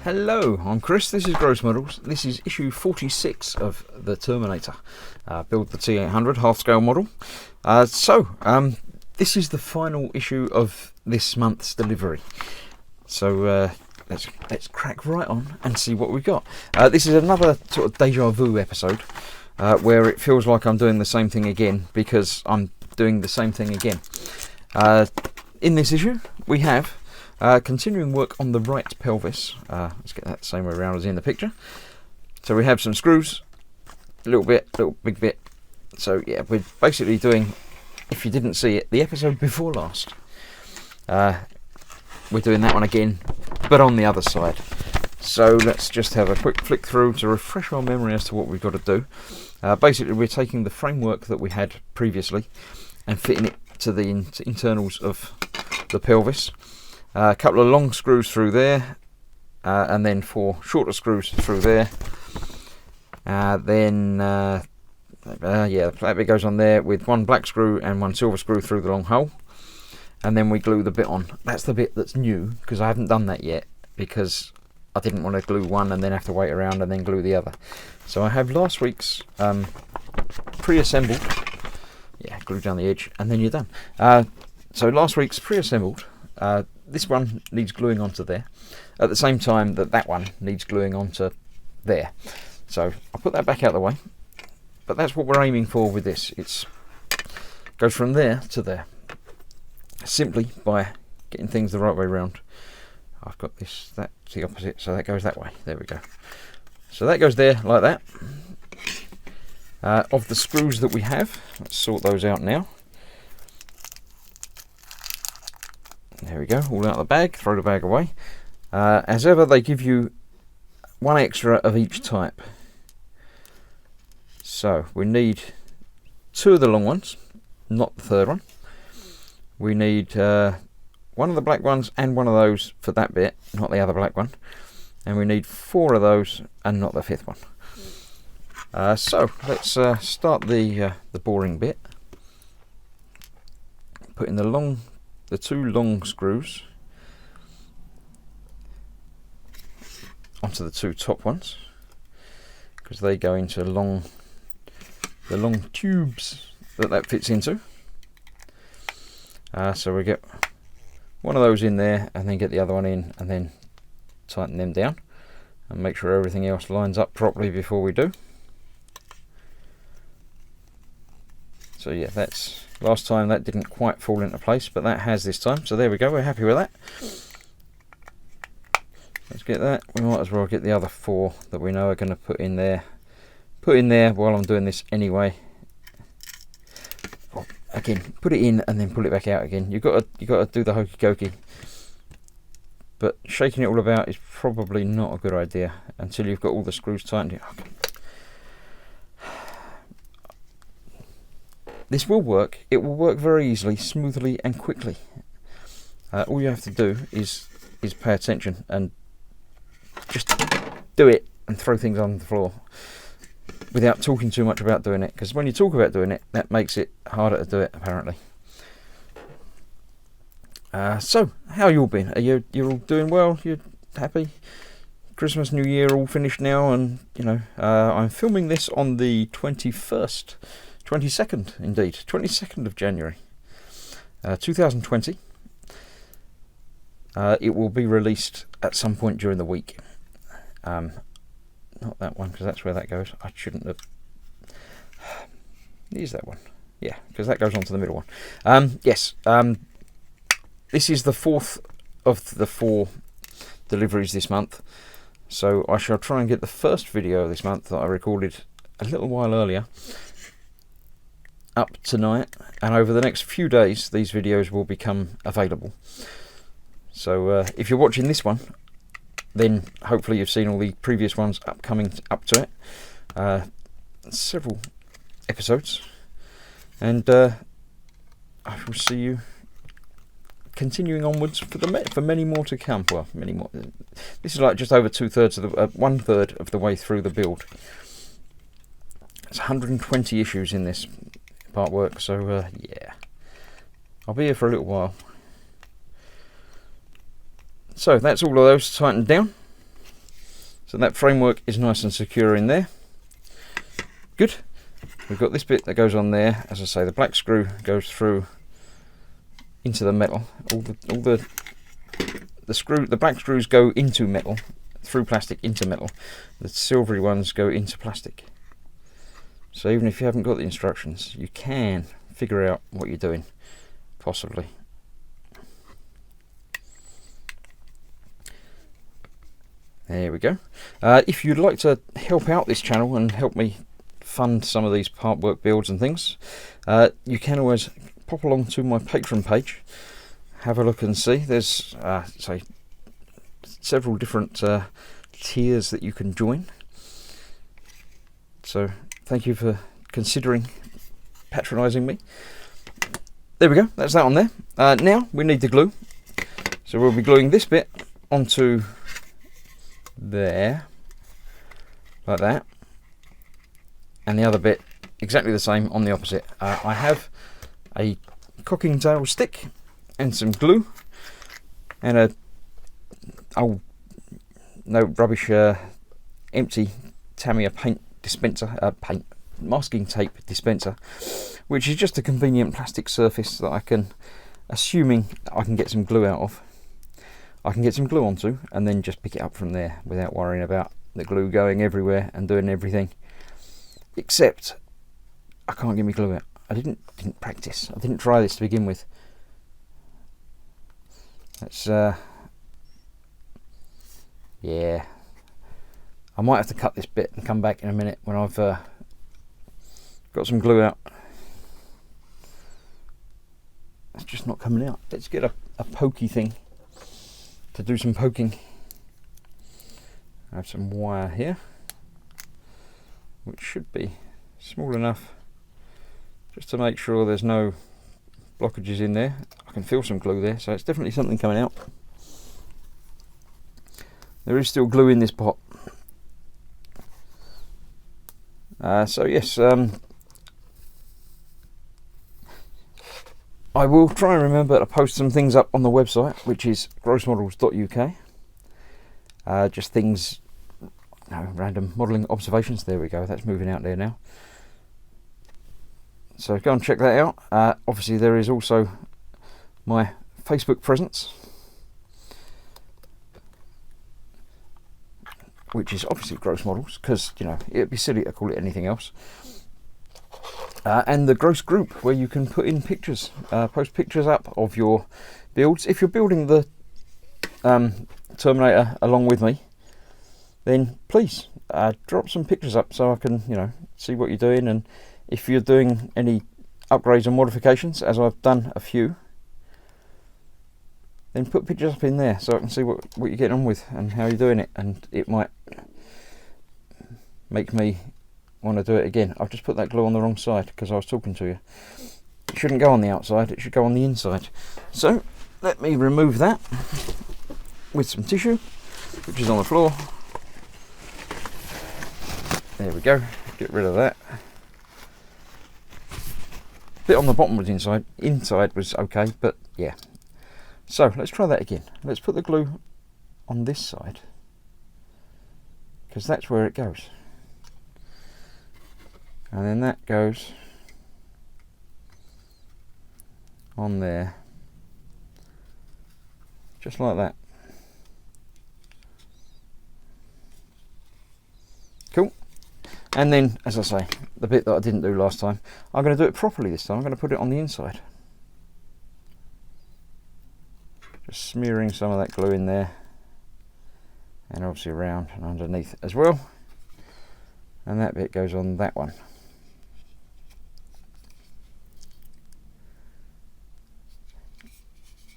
Hello, I'm Chris, this is Gross Models. This is issue 46 of the Terminator. Build the T800 half-scale model. This is the final issue of this month's delivery. So let's crack right on and see what we've got. This is another sort of deja vu episode where it feels like I'm doing the same thing again because I'm doing the same thing again. In this issue we have continuing work on the right pelvis. Let's get that the same way around as in the picture. So we have some screws, a little big bit. So yeah, we're basically doing, if you didn't see it, the episode before last. We're doing that one again, but on the other side. So let's just have a quick flick through to refresh our memory as to what we've got to do. Basically we're taking the framework that we had previously and fitting it to the internals of the pelvis. A couple of long screws through there, and then 4 shorter screws through there. Yeah, that bit goes on there with 1 black screw and 1 silver screw through the long hole. And then we glue the bit on. That's the bit that's new, because I haven't done that yet, because I didn't want to glue one and then have to wait around and then glue the other. So I have last week's pre-assembled. Yeah, glue down the edge and then you're done. So last week's pre-assembled. This one needs gluing onto there at the same time that one needs gluing onto there. So I'll put that back out of the way, but that's what we're aiming for with this. It goes from there to there simply by getting things the right way around. I've got this, that's the opposite, so that goes that way. There we go. So that goes there like that. Of the screws that we have, let's sort those out now. There we go, all out of the bag, throw the bag away. As ever, they give you 1 extra of each type. So we need 2 of the long ones, not the third one. We need 1 of the black ones and 1 of those for that bit, not the other black one. And we need 4 of those and not the 5th one. So let's start the boring bit. Put in the 2 long screws onto the 2 top ones, because they go into the long tubes that fits into. So we get 1 of those in there and then get the other one in and then tighten them down and make sure everything else lines up properly before we do. So yeah, that's last time that didn't quite fall into place, but that has this time. So there we go, we're happy with that. Let's get that. We might as well get the other 4 that we know are going to put in there while I'm doing this anyway. Again, put it in and then pull it back out again. You got to do the hokey cokey, but shaking it all about is probably not a good idea until you've got all the screws tightened. This will work. It will work very easily, smoothly and quickly. All you have to do is pay attention and just do it and throw things on the floor without talking too much about doing it, because when you talk about doing it, that makes it harder to do it apparently. So how you all been? You're all doing well? You're happy? Christmas, New Year all finished now, and you know, I'm filming this on the 22nd indeed, 22nd of January 2020. It will be released at some point during the week. Not that one, because that's where that goes. I shouldn't have. Use that one. Yeah, because that goes on to the middle one. Yes, this is the 4th of the 4 deliveries this month. So I shall try and get the first video this month that I recorded a little while earlier up tonight, and over the next few days these videos will become available. So if you're watching this one, then hopefully you've seen all the previous ones upcoming up to it. Several episodes, and I will see you continuing onwards for many more to come. Well, many more. This is like just over 2/3 of the 1/3 of the way through the build. There's 120 issues in this artwork, so yeah, I'll be here for a little while. So that's all of those tightened down. So that framework is nice and secure in there. Good. We've got this bit that goes on there. As I say, the black screw goes through into the metal. The black screws go into metal, through plastic into metal. The silvery ones go into plastic. So even if you haven't got the instructions, you can figure out what you're doing, possibly. There we go. If you'd like to help out this channel and help me fund some of these part work builds and things, you can always pop along to my Patreon page, have a look and see. There's say several different tiers that you can join. So thank you for considering patronising me. There we go, that's that on there. Now we need the glue. So we'll be gluing this bit onto there, like that. And the other bit exactly the same on the opposite. I have a cocking tail stick and some glue and a empty Tamiya paint dispenser, masking tape dispenser, which is just a convenient plastic surface that I can, assuming I can get some glue out of, I can get some glue onto and then just pick it up from there without worrying about the glue going everywhere and doing everything. Except I can't get my glue out. I didn't practice. I didn't try this to begin with. That's yeah. I might have to cut this bit and come back in a minute when I've got some glue out. It's just not coming out. Let's get a pokey thing to do some poking. I have some wire here, which should be small enough just to make sure there's no blockages in there. I can feel some glue there, so it's definitely something coming out. There is still glue in this pot. So yes, I will try and remember to post some things up on the website, which is grossmodels.uk. Just things, random modelling observations. There we go, that's moving out there now. So go and check that out. Obviously there is also my Facebook presence, which is obviously Gross Models, because it'd be silly to call it anything else. And the Gross group, where you can put in pictures, post pictures up of your builds. If you're building the Terminator along with me, then please drop some pictures up so I can see what you're doing, and if you're doing any upgrades and modifications, as I've done a few, then put pictures up in there so I can see what you're getting on with and how you're doing it, and it might make me want to do it again. I've just put that glue on the wrong side because I was talking to you. It shouldn't go on the outside, it should go on the inside. So let me remove that with some tissue, which is on the floor. There we go, get rid of that. Bit on the bottom was inside was okay, but yeah. So let's try that again. Let's put the glue on this side, because that's where it goes, and then that goes on there, just like that. Cool. And then, as I say, the bit that I didn't do last time, I'm going to do it properly this time. I'm going to put it on the inside. Just smearing some of that glue in there, and obviously around and underneath as well. And that bit goes on that one.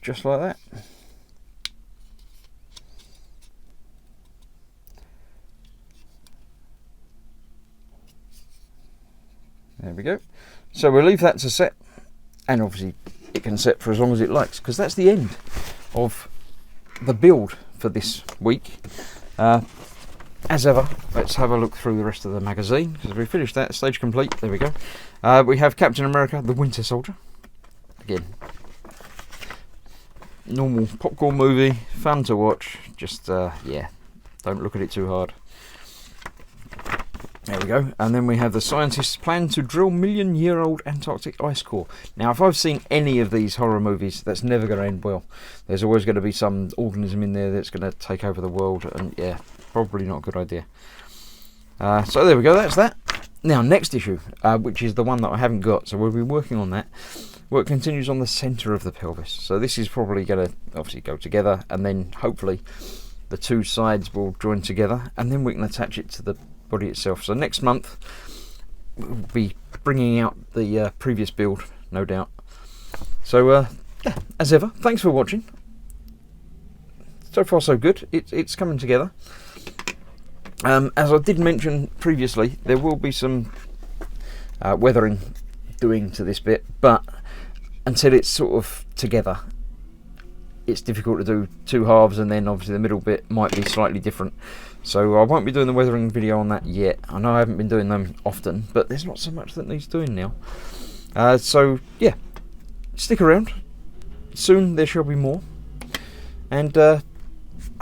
Just like that. There we go. So we'll leave that to set, and obviously it can set for as long as it likes, because that's the end of the build for this week. As ever, let's have a look through the rest of the magazine, because we finished that, stage complete. There we go. We have Captain America, the Winter Soldier. Again, normal popcorn movie, fun to watch. Just yeah, don't look at it too hard. There we go. And then we have the scientists plan to drill million-year-old Antarctic ice core. Now, if I've seen any of these horror movies, that's never going to end well. There's always going to be some organism in there that's going to take over the world, and yeah, probably not a good idea. So there we go, that's that. Now, next issue, which is the one that I haven't got, so we'll be working on that. Work continues on the centre of the pelvis. So this is probably going to obviously go together, and then hopefully the two sides will join together, and then we can attach it to the body itself. So next month we'll be bringing out the previous build, no doubt. So yeah, as ever, thanks for watching. So far so good. It's coming together. As I did mention previously, there will be some weathering doing to this bit, but until it's sort of together, it's difficult to do two halves, and then obviously the middle bit might be slightly different. So I won't be doing the weathering video on that yet. I know I haven't been doing them often, but there's not so much that needs doing now. So yeah, stick around. Soon there shall be more, and I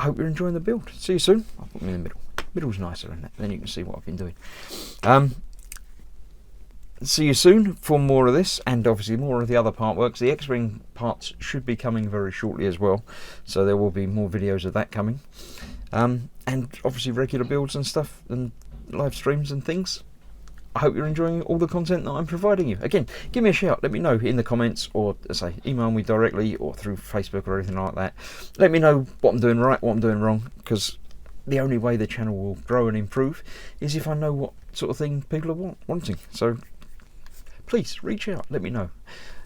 hope you're enjoying the build. See you soon. I'll put them in the middle. Middle's nicer, isn't it? Then you can see what I've been doing. See you soon for more of this, and obviously more of the other part works. The X-Wing parts should be coming very shortly as well, so there will be more videos of that coming. And obviously regular builds and stuff, and live streams and things. I hope you're enjoying all the content that I'm providing you. Again, give me a shout, let me know in the comments, or say email me directly, or through Facebook or anything like that. Let me know what I'm doing right, what I'm doing wrong, because the only way the channel will grow and improve is if I know what sort of thing people are wanting. So please reach out, let me know,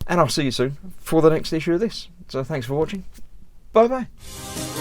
and I'll see you soon for the next issue of this. So thanks for watching. Bye bye.